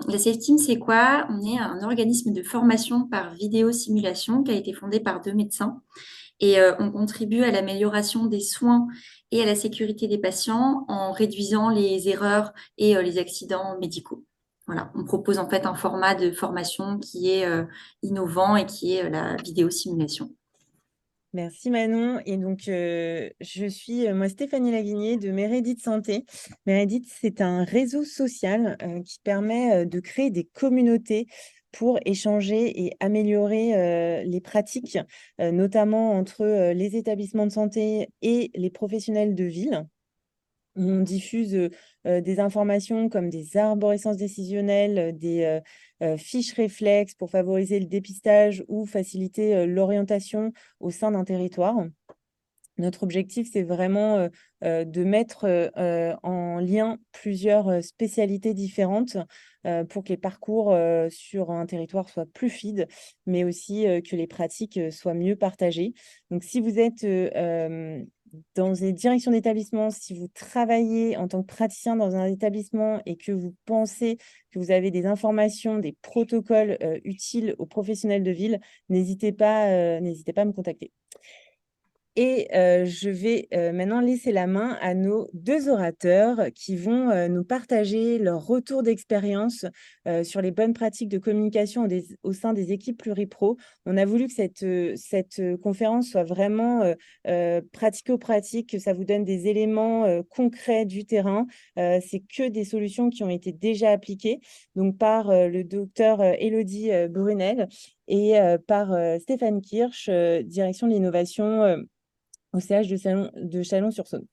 La Safe Team, c'est quoi? On est un organisme de formation par vidéo simulation qui a été fondé par deux médecins et on contribue à l'amélioration des soins et à la sécurité des patients en réduisant les erreurs et les accidents médicaux. Voilà, on propose en fait un format de formation qui est innovant et qui est la vidéo simulation. Merci Manon. Et donc, je suis moi Stéphanie Laguigné de Mérédith Santé. Mérédith, c'est un réseau social qui permet de créer des communautés pour échanger et améliorer les pratiques, notamment entre les établissements de santé et les professionnels de ville. On diffuse des informations comme des arborescences décisionnelles, des fiches réflexes pour favoriser le dépistage ou faciliter l'orientation au sein d'un territoire. Notre objectif, c'est vraiment de mettre en lien plusieurs spécialités différentes pour que les parcours sur un territoire soient plus fluides, mais aussi que les pratiques soient mieux partagées. Donc, si vous êtes dans des directions d'établissement, si vous travaillez en tant que praticien dans un établissement et que vous pensez que vous avez des informations, des protocoles utiles aux professionnels de ville, n'hésitez pas à me contacter. Et je vais maintenant laisser la main à nos deux orateurs qui vont nous partager leur retour d'expérience sur les bonnes pratiques de communication au sein des équipes pluripro. On a voulu que cette conférence soit vraiment pratico-pratique, que ça vous donne des éléments concrets du terrain. C'est que des solutions qui ont été déjà appliquées, donc par le docteur Élodie Brunel et par Stéphane Kirsch, direction de l'innovation au CH de Chalon-sur-Saône.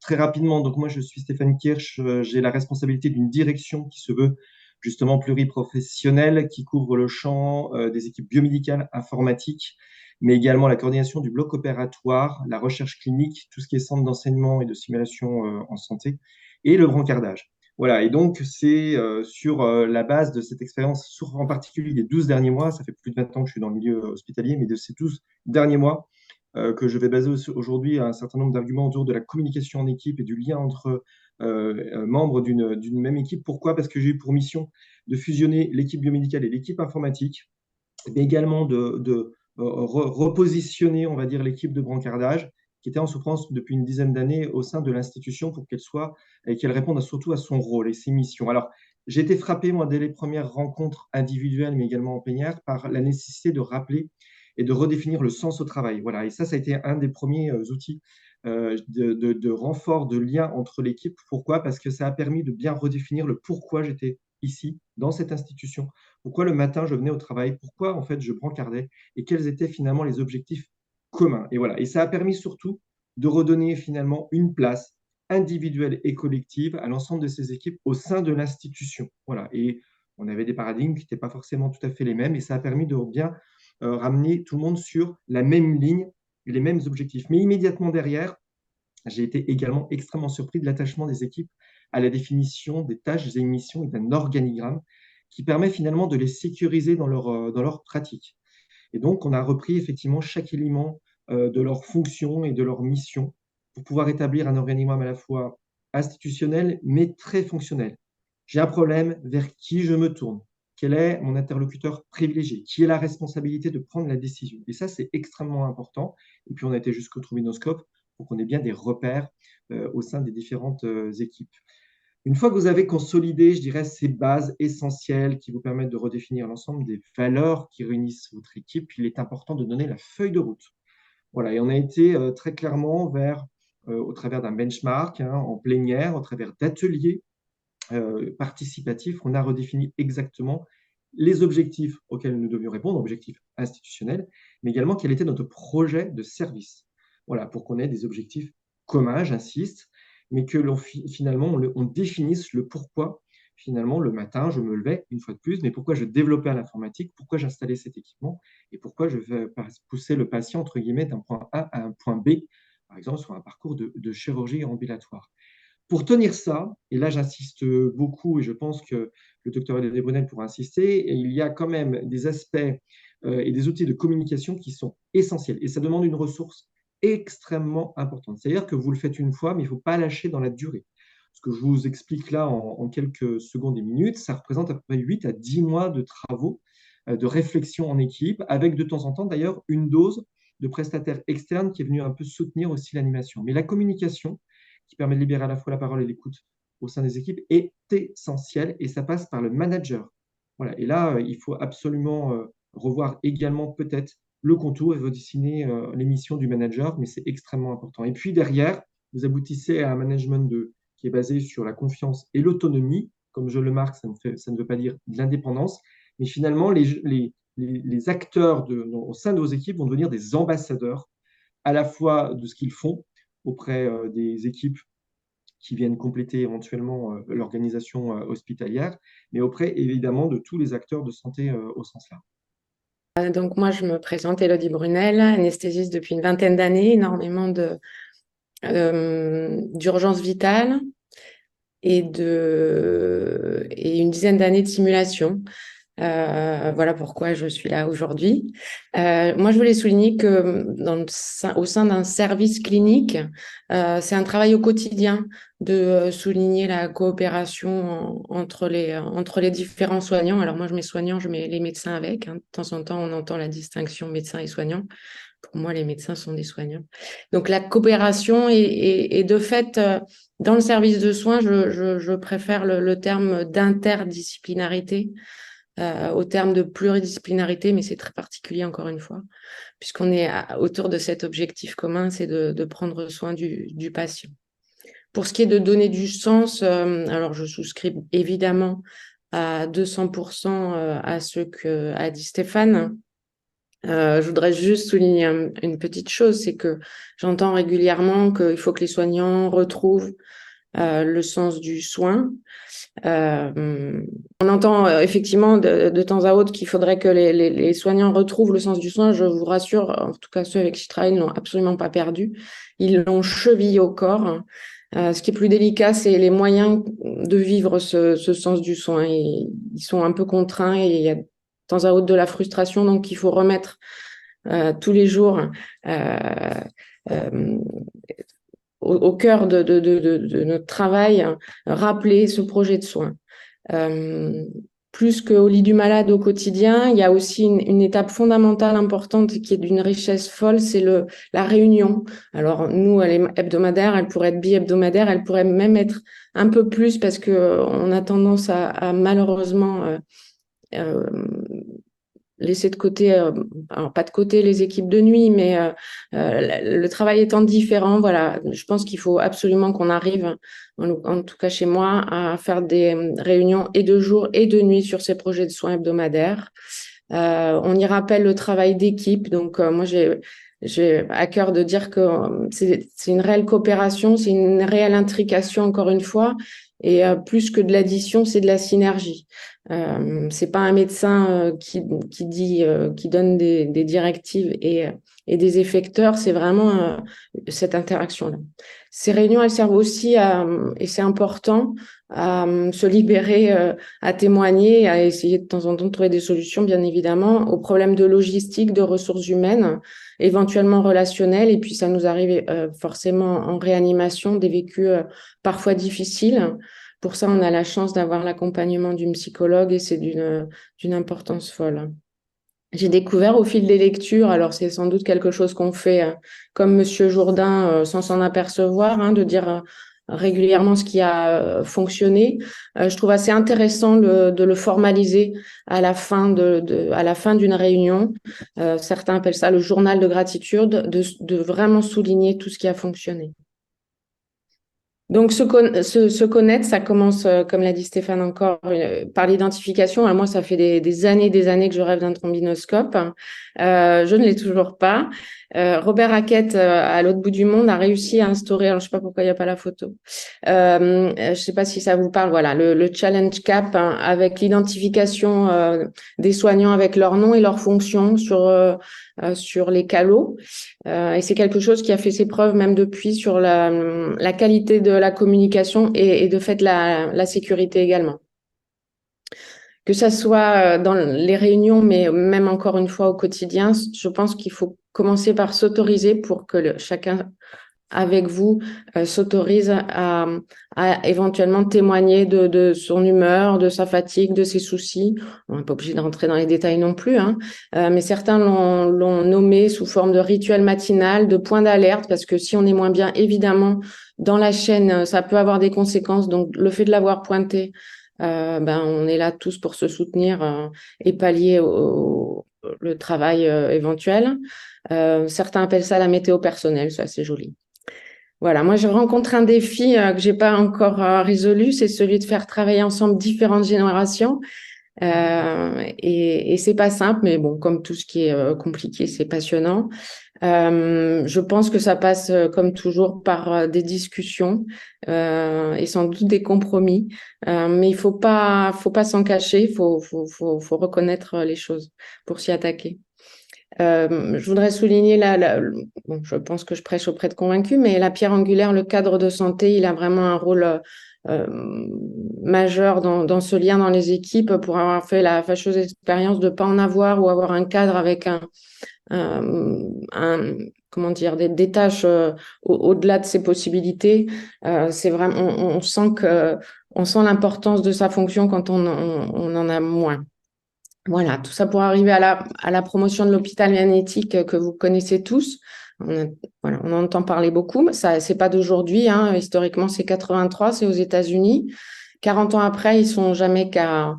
Très rapidement, donc moi je suis Stéphane Kirsch, j'ai la responsabilité d'une direction qui se veut justement pluriprofessionnelle, qui couvre le champ des équipes biomédicales, informatiques, mais également la coordination du bloc opératoire, la recherche clinique, tout ce qui est centre d'enseignement et de simulation en santé, et le brancardage. Voilà, et donc c'est sur la base de cette expérience, en particulier des 12 derniers mois, ça fait plus de 20 ans que je suis dans le milieu hospitalier, mais de ces 12 derniers mois, que je vais baser aujourd'hui un certain nombre d'arguments autour de la communication en équipe et du lien entre membres d'une même équipe. Pourquoi? Parce que j'ai eu pour mission de fusionner l'équipe biomédicale et l'équipe informatique, mais également de repositionner, on va dire, l'équipe de brancardage qui était en souffrance depuis une dizaine d'années au sein de l'institution pour qu'elle soit et qu'elle réponde surtout à son rôle et ses missions. Alors, j'ai été frappé, moi, dès les premières rencontres individuelles, mais également en plénière, par la nécessité de rappeler et de redéfinir le sens au travail. Voilà, et ça a été un des premiers outils de renfort, de lien entre l'équipe. Pourquoi? Parce que ça a permis de bien redéfinir le pourquoi j'étais ici, dans cette institution, pourquoi le matin je venais au travail, pourquoi en fait je brancardais et quels étaient finalement les objectifs communs. Et voilà, et ça a permis surtout de redonner finalement une place individuelle et collective à l'ensemble de ces équipes au sein de l'institution. Voilà, et on avait des paradigmes qui n'étaient pas forcément tout à fait les mêmes et ça a permis de bien ramener tout le monde sur la même ligne, les mêmes objectifs. Mais immédiatement derrière, j'ai été également extrêmement surpris de l'attachement des équipes à la définition des tâches et missions et d'un organigramme qui permet finalement de les sécuriser dans leur pratique. Et donc, on a repris effectivement chaque élément de leur fonction et de leur mission pour pouvoir établir un organigramme à la fois institutionnel, mais très fonctionnel. J'ai un problème, vers qui je me tourne? Quel est mon interlocuteur privilégié? Qui a la responsabilité de prendre la décision? Et ça, c'est extrêmement important. Et puis, on a été jusqu'au trombinoscope pour qu'on ait bien des repères au sein des différentes équipes. Une fois que vous avez consolidé, je dirais, ces bases essentielles qui vous permettent de redéfinir l'ensemble des valeurs qui réunissent votre équipe, il est important de donner la feuille de route. Voilà, et on a été très clairement au travers d'un benchmark en plénière, au travers d'ateliers participatifs, on a redéfini exactement les objectifs auxquels nous devions répondre, objectifs institutionnels, mais également quel était notre projet de service. Voilà, pour qu'on ait des objectifs communs, j'insiste, mais que finalement on définisse le pourquoi. Finalement, le matin, je me levais une fois de plus, mais pourquoi je développais à l'informatique, pourquoi j'installais cet équipement et pourquoi je vais pousser le patient, entre guillemets, d'un point A à un point B, par exemple sur un parcours de chirurgie ambulatoire. Pour tenir ça, et là j'insiste beaucoup, et je pense que le docteur Brunel pourra insister, et il y a quand même des aspects et des outils de communication qui sont essentiels. Et ça demande une ressource extrêmement importante. C'est-à-dire que vous le faites une fois, mais il ne faut pas lâcher dans la durée. Ce que je vous explique là en quelques secondes et minutes, ça représente à peu près 8 à 10 mois de travaux, de réflexion en équipe, avec de temps en temps d'ailleurs une dose de prestataires externes qui est venu un peu soutenir aussi l'animation. Mais la communication, qui permet de libérer à la fois la parole et l'écoute au sein des équipes, est essentielle et ça passe par le manager. Voilà. Et là, il faut absolument revoir également peut-être le contour et redessiner les missions du manager, mais c'est extrêmement important. Et puis derrière, vous aboutissez à un management qui est basé sur la confiance et l'autonomie. Comme je le marque, ça ne veut pas dire de l'indépendance, mais finalement, les acteurs au sein de vos équipes vont devenir des ambassadeurs à la fois de ce qu'ils font auprès des équipes qui viennent compléter éventuellement l'organisation hospitalière, mais auprès évidemment de tous les acteurs de santé au sens large. Donc moi, je me présente Élodie Brunel, anesthésiste depuis une vingtaine d'années, énormément d'urgence vitale et une dizaine d'années de simulation. Voilà pourquoi je suis là aujourd'hui. Moi, je voulais souligner que au sein d'un service clinique, c'est un travail au quotidien de souligner la coopération entre les différents soignants. Alors moi, je mets soignants, je mets les médecins avec. Hein. De temps en temps, on entend la distinction médecins et soignants. Pour moi, les médecins sont des soignants. Donc la coopération et de fait, dans le service de soins, je préfère le terme d'interdisciplinarité au terme de pluridisciplinarité, mais c'est très particulier encore une fois, puisqu'on est autour de cet objectif commun, c'est de prendre soin du patient. Pour ce qui est de donner du sens, alors je souscris évidemment à 200% à ce qu'a dit Stéphane. Je voudrais juste souligner une petite chose, c'est que j'entends régulièrement qu'il faut que les soignants retrouvent le sens du soin. On entend effectivement de temps à autre qu'il faudrait que les soignants retrouvent le sens du soin. Je vous rassure, en tout cas ceux avec qui je travaille ne l'ont absolument pas perdu. Ils l'ont chevillé au corps. Ce qui est plus délicat, c'est les moyens de vivre ce sens du soin. Ils sont un peu contraints et il y a de temps à autre de la frustration, donc il faut remettre tous les jours au cœur de notre travail, rappeler ce projet de soin. Plus qu'au lit du malade au quotidien, il y a aussi une étape fondamentale importante qui est d'une richesse folle, c'est la réunion. Alors nous, elle est hebdomadaire, elle pourrait être bi-hebdomadaire, elle pourrait même être un peu plus parce que on a tendance à malheureusement laisser de côté, alors pas de côté les équipes de nuit, mais le travail étant différent, voilà, je pense qu'il faut absolument qu'on arrive, en tout cas chez moi, à faire des réunions et de jour et de nuit sur ces projets de soins hebdomadaires. On y rappelle le travail d'équipe, donc moi j'ai à cœur de dire que c'est une réelle coopération, c'est une réelle intrication encore une fois, et plus que de l'addition, c'est de la synergie. C'est pas un médecin qui donne des directives et des effecteurs, c'est vraiment cette interaction-là. Ces réunions, elles servent aussi et c'est important, à se libérer, à témoigner, à essayer de temps en temps de trouver des solutions, bien évidemment, aux problèmes de logistique, de ressources humaines, éventuellement relationnelles, et puis ça nous arrive forcément en réanimation, des vécus parfois difficiles. Pour ça, on a la chance d'avoir l'accompagnement d'une psychologue et c'est d'une importance folle. J'ai découvert au fil des lectures, alors c'est sans doute quelque chose qu'on fait comme Monsieur Jourdain sans s'en apercevoir, hein, de dire régulièrement ce qui a fonctionné. Je trouve assez intéressant de le formaliser à la fin d'une réunion. Certains appellent ça le journal de gratitude, de vraiment souligner tout ce qui a fonctionné. Donc, se connaître, ça commence, comme l'a dit Stéphane encore, par l'identification. Moi, ça fait des années que je rêve d'un trombinoscope. Je ne l'ai toujours pas. Robert Hackett, à l'autre bout du monde, a réussi à instaurer, alors je ne sais pas pourquoi il n'y a pas la photo, je ne sais pas si ça vous parle, voilà, le Challenge Cap, hein, avec l'identification des soignants avec leur nom et leur fonction sur les calots. Et c'est quelque chose qui a fait ses preuves même depuis sur la qualité de la communication et de fait la sécurité également. Que ça soit dans les réunions, mais même encore une fois au quotidien, je pense qu'il faut commencer par s'autoriser pour que chacun avec vous, s'autorise à éventuellement témoigner de son humeur, de sa fatigue, de ses soucis. On n'est pas obligé de rentrer dans les détails non plus, hein. Mais certains l'ont nommé sous forme de rituel matinal, de point d'alerte, parce que si on est moins bien, évidemment, dans la chaîne, ça peut avoir des conséquences. Donc, le fait de l'avoir pointé, on est là tous pour se soutenir et pallier le travail éventuel. Certains appellent ça la météo personnelle, c'est assez joli. Voilà, moi je rencontre un défi que j'ai pas encore résolu, c'est celui de faire travailler ensemble différentes générations. Et c'est pas simple, mais bon, comme tout ce qui est compliqué, c'est passionnant. Je pense que ça passe, comme toujours, par des discussions et sans doute des compromis. Mais il faut pas s'en cacher, faut reconnaître les choses pour s'y attaquer. Je voudrais souligner bon, je pense que je prêche auprès de convaincus, mais la pierre angulaire, le cadre de santé, il a vraiment un rôle majeur dans ce lien dans les équipes pour avoir fait la fâcheuse expérience de ne pas en avoir ou avoir un cadre avec comment dire, des tâches au-delà de ses possibilités. C'est vraiment, on sent l'importance de sa fonction quand on en a moins. Voilà, tout ça pour arriver à la promotion de l'hôpital magnétique que vous connaissez tous. Voilà, on en entend parler beaucoup. Ça, c'est pas d'aujourd'hui, hein. Historiquement, c'est 83, c'est aux États-Unis. 40 ans après, ils sont jamais qu'à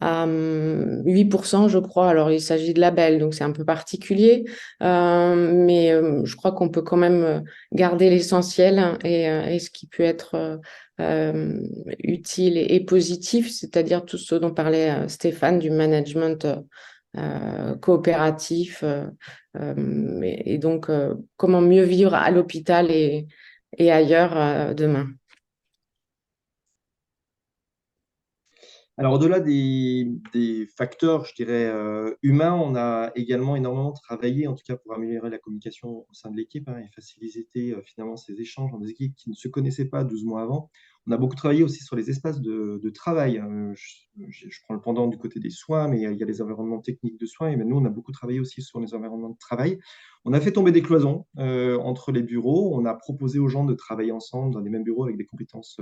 8%, je crois. Alors, il s'agit de labels, donc c'est un peu particulier. Mais je crois qu'on peut quand même garder l'essentiel et ce qui peut être utile et positif, c'est-à-dire tout ce dont parlait Stéphane du management coopératif. Et donc, comment mieux vivre à l'hôpital et ailleurs demain. Alors, au-delà des facteurs, je dirais, humains, on a également énormément travaillé, en tout cas pour améliorer la communication au sein de l'équipe, hein, et faciliter finalement ces échanges dans des équipes qui ne se connaissaient pas 12 mois avant. On a beaucoup travaillé aussi sur les espaces de travail. Je prends le pendant du côté des soins, mais il y a les environnements techniques de soins. Et nous, on a beaucoup travaillé aussi sur les environnements de travail. On a fait tomber des cloisons entre les bureaux. On a proposé aux gens de travailler ensemble dans les mêmes bureaux avec des compétences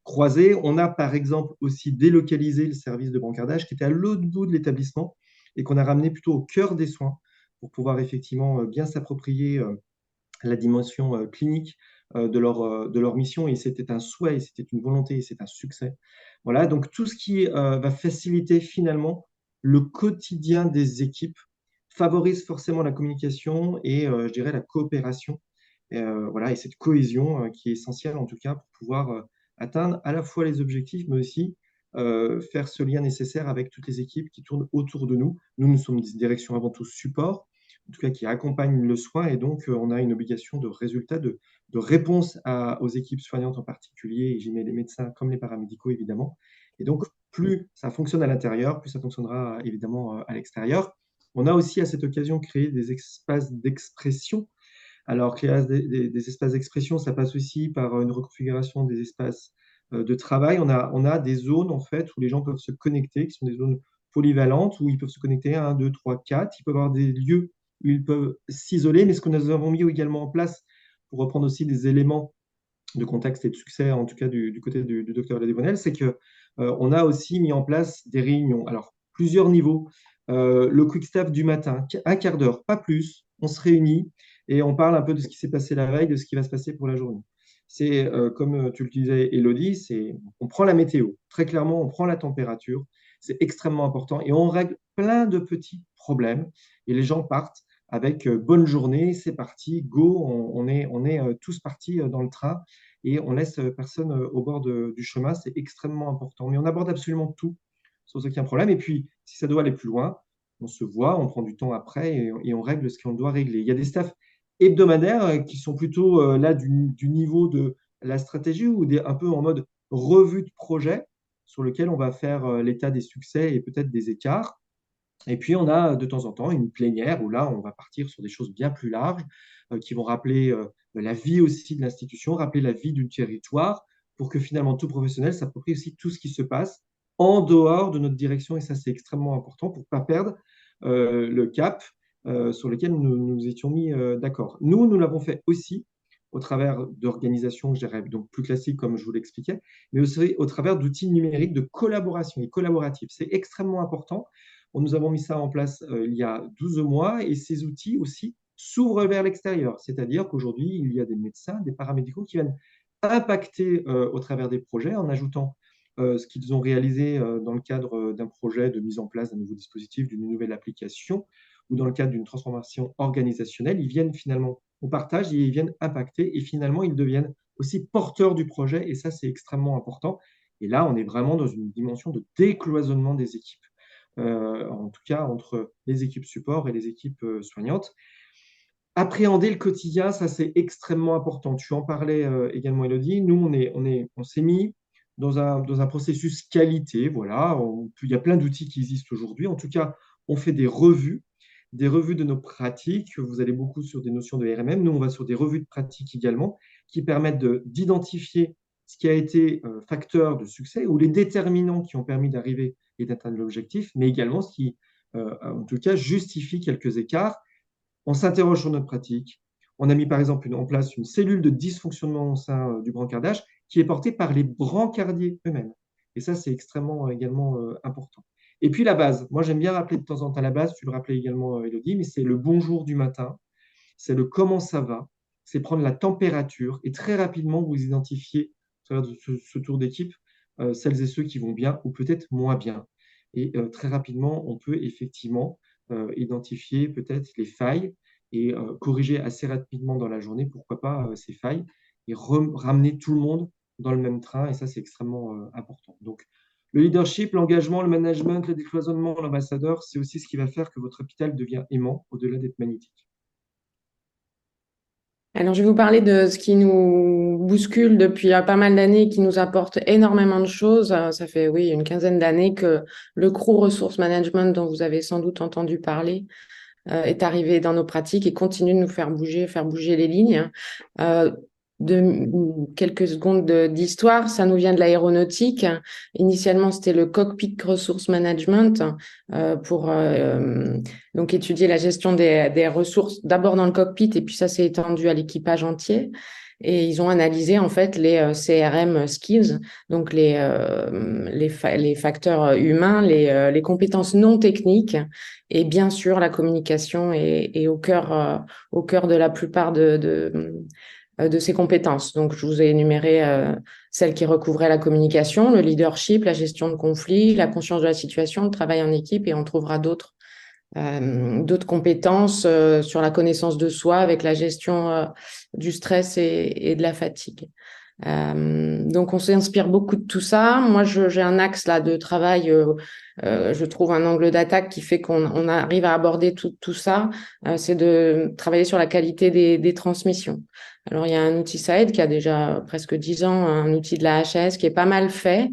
croisés. On a par exemple aussi délocalisé le service de brancardage qui était à l'autre bout de l'établissement et qu'on a ramené plutôt au cœur des soins pour pouvoir effectivement bien s'approprier la dimension clinique de leur mission. Et c'était un souhait, et c'était une volonté, et c'est un succès. Voilà, donc tout ce qui va faciliter finalement le quotidien des équipes favorise forcément la communication et je dirais la coopération. Voilà, et cette cohésion qui est essentielle en tout cas pour pouvoir atteindre à la fois les objectifs, mais aussi faire ce lien nécessaire avec toutes les équipes qui tournent autour de nous. Nous sommes des directions avant tout support, en tout cas qui accompagnent le soin, et donc on a une obligation de résultat, de réponse aux équipes soignantes en particulier, et j'y mets les médecins comme les paramédicaux évidemment. Et donc, plus ça fonctionne à l'intérieur, plus ça fonctionnera évidemment à l'extérieur. On a aussi à cette occasion créé des espaces d'expression. Alors, créer des espaces d'expression, ça passe aussi par une reconfiguration des espaces de travail. On a des zones, en fait, où les gens peuvent se connecter, qui sont des zones polyvalentes, où ils peuvent se connecter à 1, 2, 3, 4. Ils peuvent avoir des lieux où ils peuvent s'isoler. Mais ce que nous avons mis également en place, pour reprendre aussi des éléments de contexte et de succès, en tout cas du côté du docteur Ladébonel, c'est qu'on a aussi mis en place des réunions. Alors, plusieurs niveaux. Le quick staff du matin, un quart d'heure, pas plus. On se réunit et on parle un peu de ce qui s'est passé la veille, de ce qui va se passer pour la journée. C'est, comme tu le disais, Elodie, on prend la météo. Très clairement, on prend la température. C'est extrêmement important et on règle plein de petits problèmes et les gens partent avec bonne journée, c'est parti, go, on est tous partis dans le train et on laisse personne au bord du chemin. C'est extrêmement important. Mais on aborde absolument tout sans aucun problème. Et puis, si ça doit aller plus loin, on se voit, on prend du temps après et on règle ce qu'on doit régler. Il y a des staffs hebdomadaires qui sont plutôt là du niveau de la stratégie ou un peu en mode revue de projet sur lequel on va faire l'état des succès et peut-être des écarts. Et puis, on a de temps en temps une plénière où là, on va partir sur des choses bien plus larges qui vont rappeler la vie aussi de l'institution, rappeler la vie du territoire pour que finalement tout professionnel s'approprie aussi tout ce qui se passe en dehors de notre direction. Et ça, c'est extrêmement important pour ne pas perdre le cap sur lequel nous étions mis d'accord. Nous l'avons fait aussi au travers d'organisations, je dirais, donc plus classiques, comme je vous l'expliquais, mais aussi au travers d'outils numériques de collaboration et collaboratifs. C'est extrêmement important. Nous avons mis ça en place il y a 12 mois et ces outils aussi s'ouvrent vers l'extérieur. C'est-à-dire qu'aujourd'hui, il y a des médecins, des paramédicaux qui viennent impacter au travers des projets en ajoutant ce qu'ils ont réalisé dans le cadre d'un projet de mise en place d'un nouveau dispositif, d'une nouvelle application, ou dans le cadre d'une transformation organisationnelle. Ils viennent finalement, on partage et ils viennent impacter et finalement, ils deviennent aussi porteurs du projet et ça, c'est extrêmement important. Et là, on est vraiment dans une dimension de décloisonnement des équipes, en tout cas entre les équipes support et les équipes soignantes. Appréhender le quotidien, ça c'est extrêmement important. Tu en parlais également, Elodie. Nous, on s'est mis dans un processus qualité. Voilà, il y a plein d'outils qui existent aujourd'hui. En tout cas, on fait des revues de nos pratiques. Vous allez beaucoup sur des notions de RMM. Nous, on va sur des revues de pratiques également qui permettent d'identifier ce qui a été facteur de succès ou les déterminants qui ont permis d'arriver et d'atteindre l'objectif, mais également ce qui, en tout cas, justifie quelques écarts. On s'interroge sur notre pratique. On a mis par exemple en place une cellule de dysfonctionnement au sein du brancardage qui est portée par les brancardiers eux-mêmes. Et ça, c'est extrêmement également important. Et puis la base. Moi, j'aime bien rappeler de temps en temps la base. Tu le rappelais également, Elodie, mais c'est le bonjour du matin. C'est le comment ça va. C'est prendre la température. Et très rapidement, vous identifiez, à travers ce tour d'équipe, celles et ceux qui vont bien ou peut-être moins bien. Et très rapidement, on peut effectivement identifier peut-être les failles et corriger assez rapidement dans la journée, pourquoi pas, ces failles et ramener tout le monde dans le même train. Et ça, c'est extrêmement important. Donc, le leadership, l'engagement, le management, le décloisonnement, l'ambassadeur, c'est aussi ce qui va faire que votre hôpital devient aimant au-delà d'être magnétique. Alors, je vais vous parler de ce qui nous bouscule depuis pas mal d'années et qui nous apporte énormément de choses. Ça fait, oui, une quinzaine d'années que le CRO Resource Management, dont vous avez sans doute entendu parler, est arrivé dans nos pratiques et continue de nous faire bouger les lignes. Quelques secondes d'histoire, ça nous vient de l'aéronautique. Initialement, c'était le Cockpit Resource Management pour donc étudier la gestion des ressources d'abord dans le cockpit et puis ça s'est étendu à l'équipage entier. Et ils ont analysé en fait les CRM skills, donc les facteurs humains, les compétences non techniques et bien sûr la communication est au cœur de la plupart de ces compétences. Donc, je vous ai énuméré celles qui recouvraient la communication, le leadership, la gestion de conflits, la conscience de la situation, le travail en équipe, et on trouvera d'autres compétences sur la connaissance de soi avec la gestion du stress et de la fatigue. Donc, on s'inspire beaucoup de tout ça. Moi, j'ai un axe là de travail, je trouve un angle d'attaque qui fait qu'on arrive à aborder tout ça, c'est de travailler sur la qualité des transmissions. Alors, il y a un outil SAED qui a déjà presque 10 ans, un outil de la HAS qui est pas mal fait.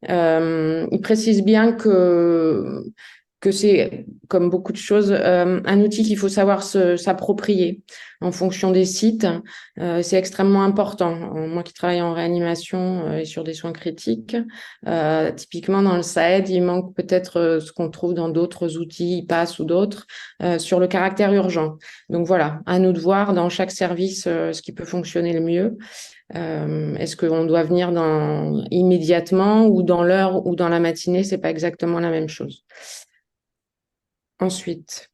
Il précise bien que c'est, comme beaucoup de choses, un outil qu'il faut savoir s'approprier en fonction des sites. C'est extrêmement important. Moi qui travaille en réanimation et sur des soins critiques, typiquement dans le SAED, il manque peut-être ce qu'on trouve dans d'autres outils, IPAS ou d'autres, sur le caractère urgent. Donc voilà, à nous de voir dans chaque service ce qui peut fonctionner le mieux. Est-ce qu'on doit venir immédiatement ou dans l'heure ou dans la matinée? C'est pas exactement la même chose. Ensuite,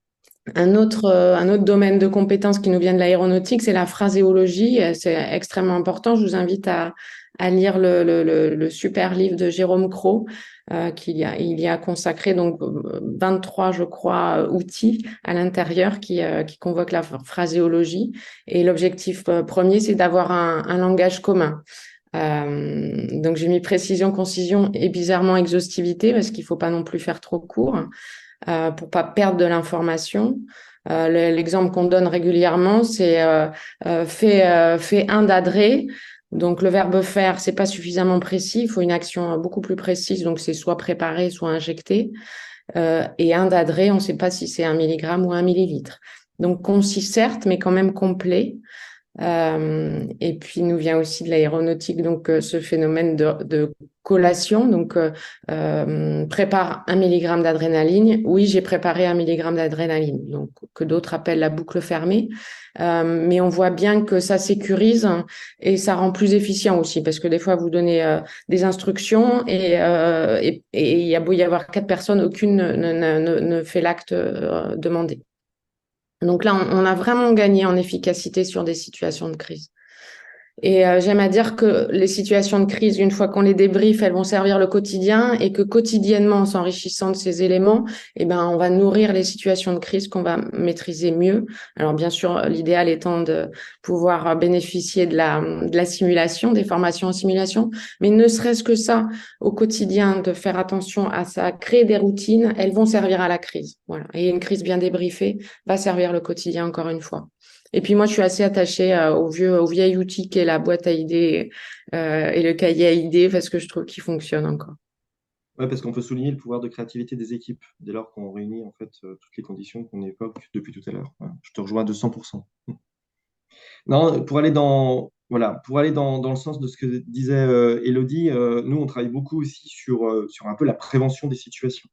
un autre domaine de compétences qui nous vient de l'aéronautique, c'est la phraséologie. C'est extrêmement important. Je vous invite à lire le super livre de Jérôme Cros, il y a consacré donc 23, je crois, outils à l'intérieur qui convoquent la phraséologie. Et l'objectif premier, c'est d'avoir un langage commun. Donc j'ai mis précision, concision et bizarrement exhaustivité parce qu'il ne faut pas non plus faire trop court. Pour pas perdre de l'information. L'exemple qu'on donne régulièrement, c'est fait un d'adré. Donc le verbe faire, c'est pas suffisamment précis. Il faut une action beaucoup plus précise. Donc c'est soit préparer, soit injecter. Et un d'adré, on ne sait pas si c'est 1 milligramme ou 1 millilitre. Donc concis certes, mais quand même complet. Et puis, il nous vient aussi de l'aéronautique, donc ce phénomène de collation, donc prépare 1 milligramme d'adrénaline. Oui, j'ai préparé 1 milligramme d'adrénaline, donc que d'autres appellent la boucle fermée. Mais on voit bien que ça sécurise et ça rend plus efficient aussi, parce que des fois, vous donnez des instructions et il y a beau y avoir 4 personnes, aucune ne fait l'acte demandé. Donc là, on a vraiment gagné en efficacité sur des situations de crise. Et j'aime à dire que les situations de crise, une fois qu'on les débriefe, elles vont servir le quotidien et que quotidiennement, en s'enrichissant de ces éléments, eh ben, on va nourrir les situations de crise qu'on va maîtriser mieux. Alors, bien sûr, l'idéal étant de pouvoir bénéficier de la simulation, des formations en simulation, mais ne serait-ce que ça, au quotidien, de faire attention à ça, créer des routines, elles vont servir à la crise. Voilà. Et une crise bien débriefée va servir le quotidien encore une fois. Et puis moi, je suis assez attachée au vieil outil qu'est la boîte à idées et le cahier à idées parce que je trouve qu'il fonctionne encore. Ouais, parce qu'on peut souligner le pouvoir de créativité des équipes dès lors qu'on réunit en fait toutes les conditions qu'on évoque depuis tout à l'heure. Voilà. Je te rejoins à 200%. Non, pour aller dans le sens de ce que disait Élodie, nous, on travaille beaucoup aussi sur un peu la prévention des situations.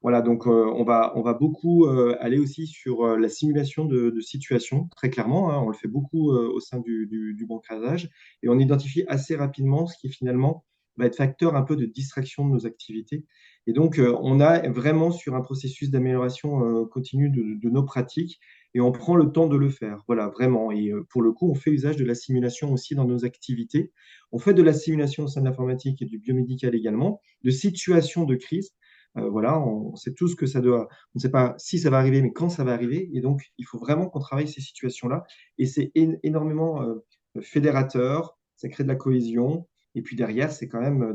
Voilà, donc on va beaucoup aller aussi sur la simulation de situations, très clairement, hein, on le fait beaucoup au sein du bancasage, et on identifie assez rapidement ce qui finalement va être facteur un peu de distraction de nos activités. Et donc, on a vraiment sur un processus d'amélioration continue de nos pratiques, et on prend le temps de le faire, voilà, vraiment. Et pour le coup, on fait usage de la simulation aussi dans nos activités. On fait de la simulation au sein de l'informatique et du biomédical également, de situations de crise. Voilà, on sait tous que ça doit, on ne sait pas si ça va arriver, mais quand ça va arriver. Et donc, il faut vraiment qu'on travaille ces situations-là. Et c'est énormément fédérateur, ça crée de la cohésion. Et puis derrière, c'est quand même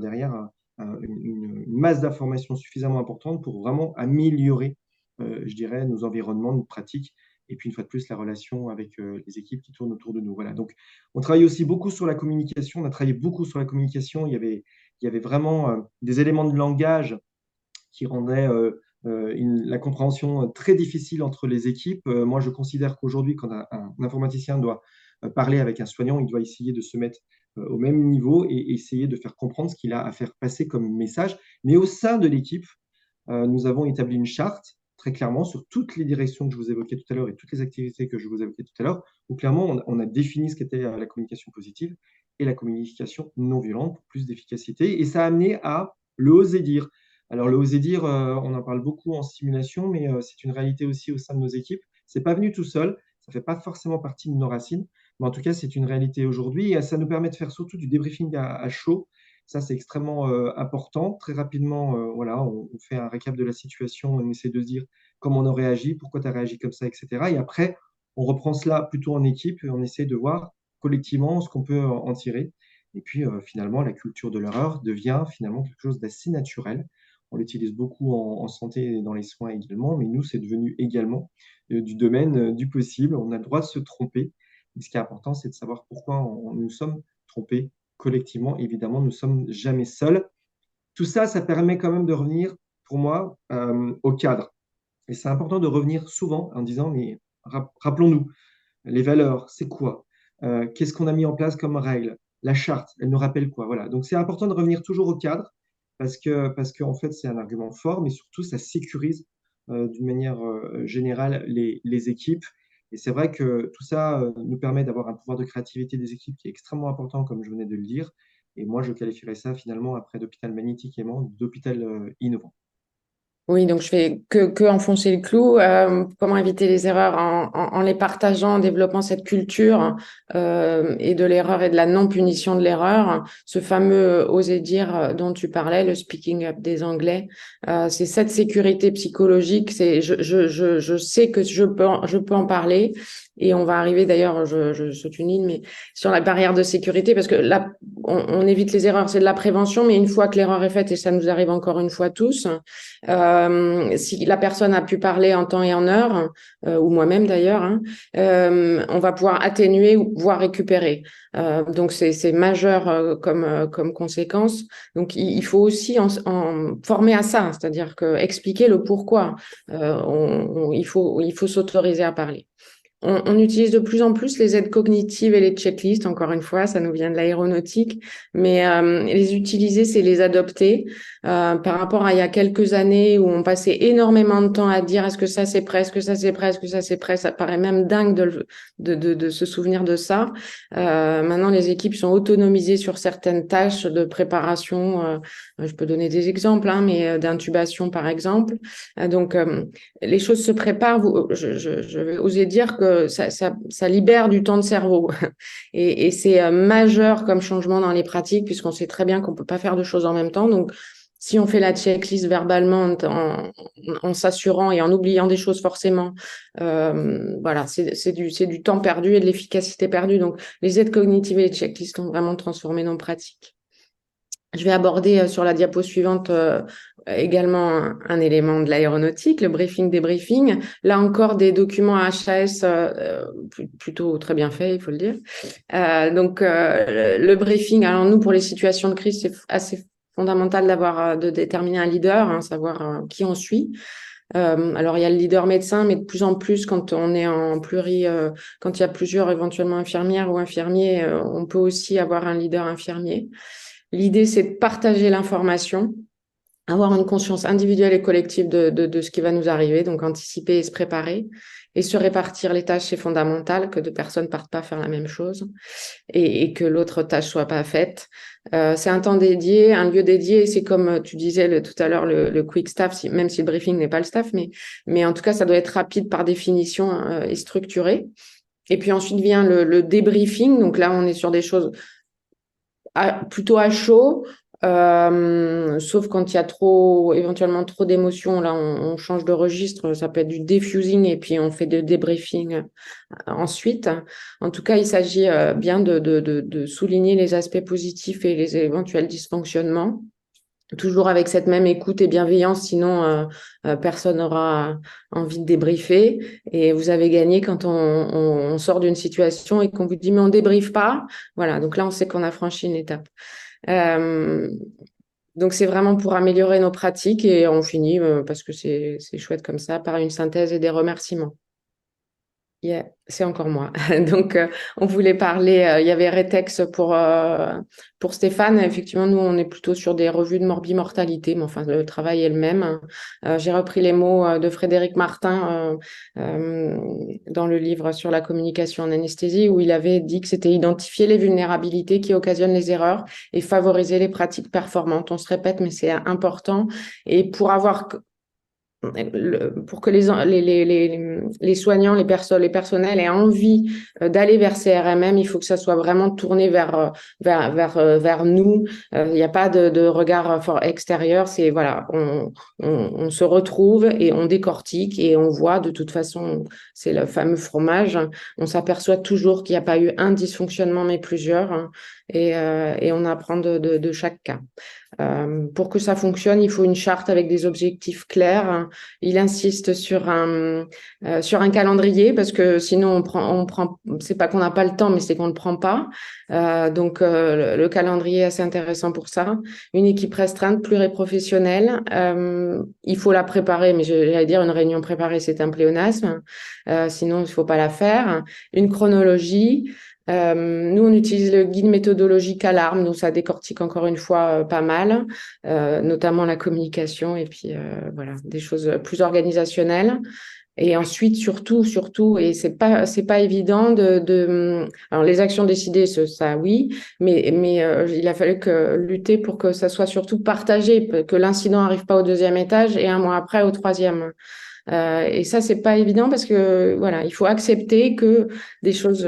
une masse d'informations suffisamment importante pour vraiment améliorer, je dirais, nos environnements, nos pratiques. Et puis, une fois de plus, la relation avec les équipes qui tournent autour de nous. Voilà. Donc, on travaille aussi beaucoup sur la communication. On a travaillé beaucoup sur la communication. Il y avait vraiment des éléments de langage qui rendait la compréhension très difficile entre les équipes. Moi, je considère qu'aujourd'hui, quand un informaticien doit parler avec un soignant, il doit essayer de se mettre au même niveau et essayer de faire comprendre ce qu'il a à faire passer comme message. Mais au sein de l'équipe, nous avons établi une charte très clairement sur toutes les directions que je vous évoquais tout à l'heure et toutes les activités que je vous évoquais tout à l'heure, où clairement on a défini ce qu'était la communication positive et la communication non violente pour plus d'efficacité. Et ça a amené à le oser dire. Alors, le oser dire, on en parle beaucoup en simulation, mais c'est une réalité aussi au sein de nos équipes. C'est pas venu tout seul, ça fait pas forcément partie de nos racines, mais en tout cas, c'est une réalité aujourd'hui et ça nous permet de faire surtout du débriefing à chaud. Ça, c'est extrêmement important. Très rapidement, voilà, on fait un récap de la situation, on essaie de se dire comment on aurait agi, pourquoi tu as réagi comme ça, etc. Et après, on reprend cela plutôt en équipe et on essaie de voir collectivement ce qu'on peut en tirer. Et puis, finalement, la culture de l'erreur devient finalement quelque chose d'assez naturel. On l'utilise beaucoup en santé et dans les soins également, mais nous, c'est devenu également du domaine du possible. On a le droit de se tromper. Et ce qui est important, c'est de savoir pourquoi nous sommes trompés collectivement. Évidemment, nous ne sommes jamais seuls. Tout ça, ça permet quand même de revenir, pour moi, au cadre. Et c'est important de revenir souvent en disant, mais rappelons-nous, les valeurs, c'est quoi? Qu'est-ce qu'on a mis en place comme règle? La charte, elle nous rappelle quoi? Voilà. Donc, c'est important de revenir toujours au cadre parce que en fait, c'est un argument fort, mais surtout, ça sécurise d'une manière générale les équipes. Et c'est vrai que tout ça nous permet d'avoir un pouvoir de créativité des équipes qui est extrêmement important, comme je venais de le dire. Et moi, je qualifierais ça finalement, après d'hôpital magnétique aimant, d'hôpital innovant. Oui, donc je fais que enfoncer le clou. Comment éviter les erreurs en les partageant, en développant cette culture et de l'erreur et de la non-punition de l'erreur. Ce fameux oser dire dont tu parlais, le speaking up des Anglais, c'est cette sécurité psychologique. C'est je sais que je peux en parler. Et on va arriver d'ailleurs, je saute une ligne, mais sur la barrière de sécurité, parce que là, on évite les erreurs, c'est de la prévention, mais une fois que l'erreur est faite, et ça nous arrive encore une fois tous, si la personne a pu parler en temps et en heure, ou moi-même d'ailleurs, hein, on va pouvoir atténuer ou voire récupérer. Donc c'est majeur comme conséquence. Donc il faut aussi en former à ça, c'est-à-dire que expliquer le pourquoi. Il faut s'autoriser à parler. on utilise de plus en plus les aides cognitives et les checklists. Encore une fois, ça nous vient de l'aéronautique, mais les utiliser, c'est les adopter. Par rapport à il y a quelques années où on passait énormément de temps à dire est-ce que ça c'est prêt, est-ce que ça c'est prêt, est-ce que ça c'est prêt, ça paraît même dingue de se souvenir de ça. Maintenant, les équipes sont autonomisées sur certaines tâches de préparation. Je peux donner des exemples, hein, mais d'intubation par exemple. Donc, les choses se préparent. Je vais oser dire que ça libère du temps de cerveau. Et c'est majeur comme changement dans les pratiques, puisqu'on sait très bien qu'on ne peut pas faire deux choses en même temps. Donc, si on fait la checklist verbalement en s'assurant et en oubliant des choses forcément, voilà, c'est du temps perdu et de l'efficacité perdue. Donc, les aides cognitives et les checklists ont vraiment transformé nos pratiques. Je vais aborder sur la diapo suivante également un élément de l'aéronautique, le briefing débriefing. Là encore, des documents HAS plutôt très bien faits, il faut le dire. Le briefing, alors nous, pour les situations de crise, c'est assez fondamental de déterminer un leader, hein, savoir qui on suit. Alors, il y a le leader médecin, mais de plus en plus, quand on est quand il y a plusieurs éventuellement infirmières ou infirmiers, on peut aussi avoir un leader infirmier. L'idée, c'est de partager l'information, avoir une conscience individuelle et collective de ce qui va nous arriver, donc anticiper et se préparer, et se répartir les tâches, c'est fondamental, que deux personnes partent pas faire la même chose et que l'autre tâche soit pas faite. C'est un temps dédié, un lieu dédié, et c'est comme tu disais tout à l'heure, le quick staff, même si le briefing n'est pas le staff, mais en tout cas, ça doit être rapide par définition et structuré. Et puis ensuite vient le débriefing, donc là, on est sur des choses plutôt à chaud, sauf quand il y a éventuellement trop d'émotions. Là, on change de registre. Ça peut être du diffusing et puis on fait de débriefing ensuite. En tout cas, il s'agit bien de souligner les aspects positifs et les éventuels dysfonctionnements. Toujours avec cette même écoute et bienveillance, sinon personne n'aura envie de débriefer. Et vous avez gagné quand on sort d'une situation et qu'on vous dit mais on débriefe pas. Voilà, donc là on sait qu'on a franchi une étape. Euh, donc c'est vraiment pour améliorer nos pratiques et on finit parce que c'est chouette comme ça par une synthèse et des remerciements. Yeah, c'est encore moi. Donc, on voulait parler, il y avait Retex pour Stéphane. Effectivement, nous, on est plutôt sur des revues de morbimortalité, mais enfin, le travail est le même. J'ai repris les mots de Frédéric Martin dans le livre sur la communication en anesthésie, où il avait dit que c'était identifier les vulnérabilités qui occasionnent les erreurs et favoriser les pratiques performantes. On se répète, mais c'est important. Et pour que les soignants, les personnels aient envie d'aller vers CRMM, il faut que ça soit vraiment tourné vers nous. Il n'y a pas de regard fort extérieur. C'est voilà, on se retrouve et on décortique et on voit de toute façon, c'est le fameux fromage. On s'aperçoit toujours qu'il n'y a pas eu un dysfonctionnement mais plusieurs, hein, et on apprend de chaque cas. Pour que ça fonctionne, il faut une charte avec des objectifs clairs. Il insiste sur un calendrier parce que sinon on prend, c'est pas qu'on n'a pas le temps, mais c'est qu'on ne le prend pas. Le calendrier est assez intéressant pour ça. Une équipe restreinte, pluriprofessionnelle. Il faut la préparer, mais j'allais dire une réunion préparée, c'est un pléonasme. Sinon, il faut pas la faire. Une chronologie. Nous, on utilise le guide méthodologique Alarme, donc ça décortique encore une fois pas mal, notamment la communication et puis voilà, des choses plus organisationnelles. Et ensuite, surtout, et c'est pas évident alors les actions décidées, ça oui, mais il a fallu lutter pour que ça soit surtout partagé, que l'incident arrive pas au deuxième étage et un mois après au troisième. Et ça, c'est pas évident parce que voilà, il faut accepter que des choses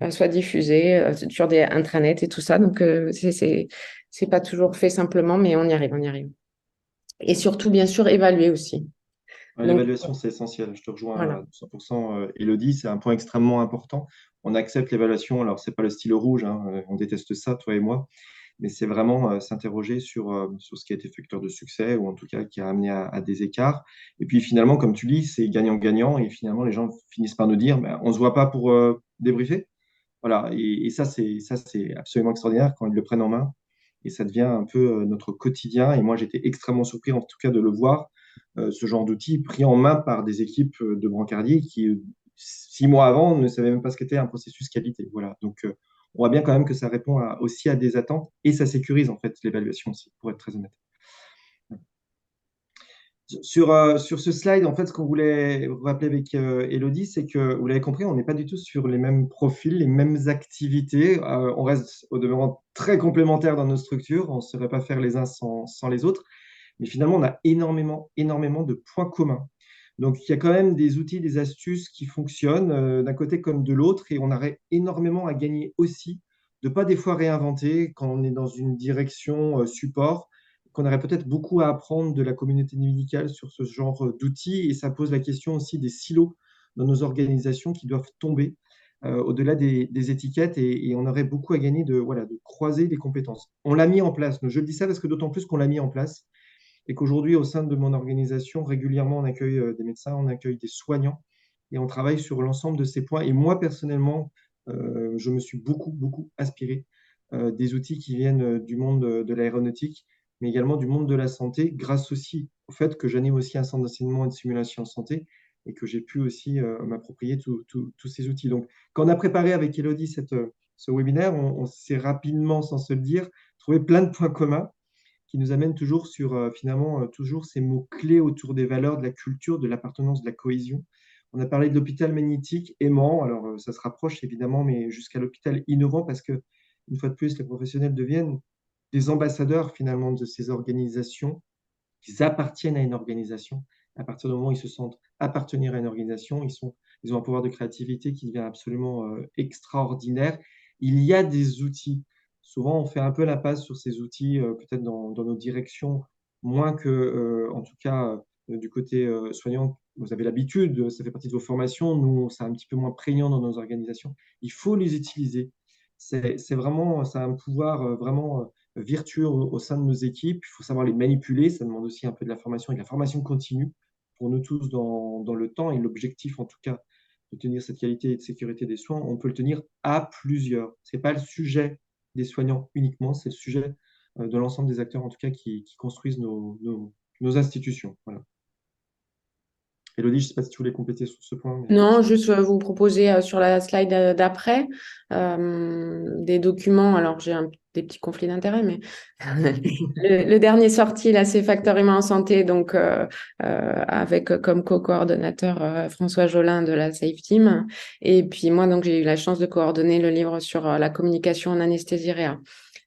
soient diffusées sur des intranets et tout ça. Donc, c'est pas toujours fait simplement, mais on y arrive, on y arrive. Et surtout, bien sûr, évaluer aussi. Ouais, Donc, l'évaluation, c'est essentiel. Je te rejoins voilà. à 100%, Élodie. C'est un point extrêmement important. On accepte l'évaluation. Alors, c'est pas le stylo rouge, hein, on déteste ça, toi et moi. Mais c'est vraiment s'interroger sur ce qui a été facteur de succès ou en tout cas qui a amené à des écarts. Et puis finalement, comme tu dis, c'est gagnant-gagnant. Et finalement, les gens finissent par nous dire, ben, on ne se voit pas pour débriefer. Voilà. Et ça, c'est absolument extraordinaire quand ils le prennent en main. Et ça devient un peu notre quotidien. Et moi, j'étais extrêmement surpris en tout cas de le voir, ce genre d'outil pris en main par des équipes de brancardiers qui 6 mois avant, on ne savait même pas ce qu'était un processus qualité. Voilà. Donc, on voit bien quand même que ça répond aussi à des attentes et ça sécurise en fait l'évaluation aussi, pour être très honnête. Sur ce slide, en fait, ce qu'on voulait vous rappeler avec Elodie, c'est que, vous l'avez compris, on n'est pas du tout sur les mêmes profils, les mêmes activités. On reste au demeurant très complémentaires dans nos structures. On ne saurait pas faire les uns sans les autres. Mais finalement, on a énormément, énormément de points communs. Donc, il y a quand même des outils, des astuces qui fonctionnent d'un côté comme de l'autre. Et on aurait énormément à gagner aussi de ne pas des fois réinventer quand on est dans une direction support, qu'on aurait peut-être beaucoup à apprendre de la communauté médicale sur ce genre d'outils. Et ça pose la question aussi des silos dans nos organisations qui doivent tomber au-delà des étiquettes. Et on aurait beaucoup à gagner voilà, de croiser les compétences. On l'a mis en place. Je le dis ça parce que d'autant plus qu'on l'a mis en place et qu'aujourd'hui, au sein de mon organisation, régulièrement, on accueille des médecins, on accueille des soignants et on travaille sur l'ensemble de ces points. Et moi, personnellement, je me suis beaucoup, beaucoup inspiré des outils qui viennent du monde de l'aéronautique, mais également du monde de la santé, grâce aussi au fait que j'anime aussi un centre d'enseignement et de simulation en santé et que j'ai pu aussi m'approprier tous ces outils. Donc, quand on a préparé avec Elodie ce webinaire, on s'est rapidement, sans se le dire, trouvé plein de points communs qui nous amènent toujours sur finalement toujours ces mots-clés autour des valeurs, de la culture, de l'appartenance, de la cohésion. On a parlé de l'hôpital magnétique aimant, alors ça se rapproche évidemment, mais jusqu'à l'hôpital innovant, parce que une fois de plus, les professionnels deviennent des ambassadeurs finalement de ces organisations, qu'ils appartiennent à une organisation. À partir du moment où ils se sentent appartenir à une organisation, ils ont un pouvoir de créativité qui devient absolument extraordinaire. Il y a des outils. Souvent, on fait un peu la passe sur ces outils, peut-être dans nos directions, moins que, en tout cas, du côté soignant. Vous avez l'habitude, ça fait partie de vos formations. Nous, c'est un petit peu moins prégnant dans nos organisations. Il faut les utiliser. C'est vraiment, ça a un pouvoir vraiment virtueux au sein de nos équipes. Il faut savoir les manipuler. Ça demande aussi un peu de la formation et de la formation continue pour nous tous dans le temps. Et l'objectif, en tout cas, de tenir cette qualité et de sécurité des soins, on peut le tenir à plusieurs. Ce n'est pas le sujet des soignants uniquement, c'est le sujet de l'ensemble des acteurs, en tout cas, qui construisent nos institutions. Voilà. Elodie, je ne sais pas si tu voulais compléter sur ce point. Non, juste vous proposer sur la slide d'après des documents. Alors, des petits conflits d'intérêts, mais le dernier sorti, là, c'est Facteurs humains en santé, donc avec comme co-coordonnateur François Jolin de la Safe Team. Et puis moi, donc, j'ai eu la chance de coordonner le livre sur la communication en anesthésie réa.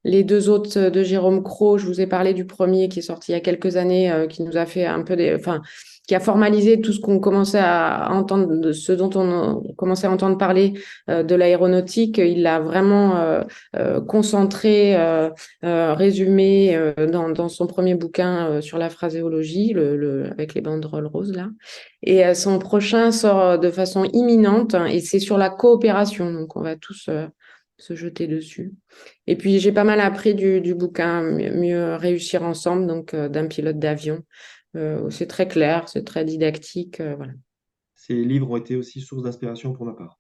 Les deux autres de Jérôme Cros, je vous ai parlé du premier qui est sorti il y a quelques années, qui nous a fait un peu qui a formalisé tout ce qu'on commençait à entendre, de ce dont on commençait à entendre parler de l'aéronautique. Il l'a vraiment concentré, résumé dans son premier bouquin sur la phraséologie, avec les banderoles roses là. Et son prochain sort de façon imminente et c'est sur la coopération. Donc on va tous se jeter dessus. Et puis j'ai pas mal appris du bouquin Mieux réussir ensemble, donc d'un pilote d'avion. C'est très clair, c'est très didactique. Voilà. Ces livres ont été aussi source d'inspiration pour ma part.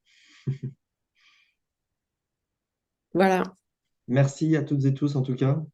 Voilà. Merci à toutes et tous en tout cas.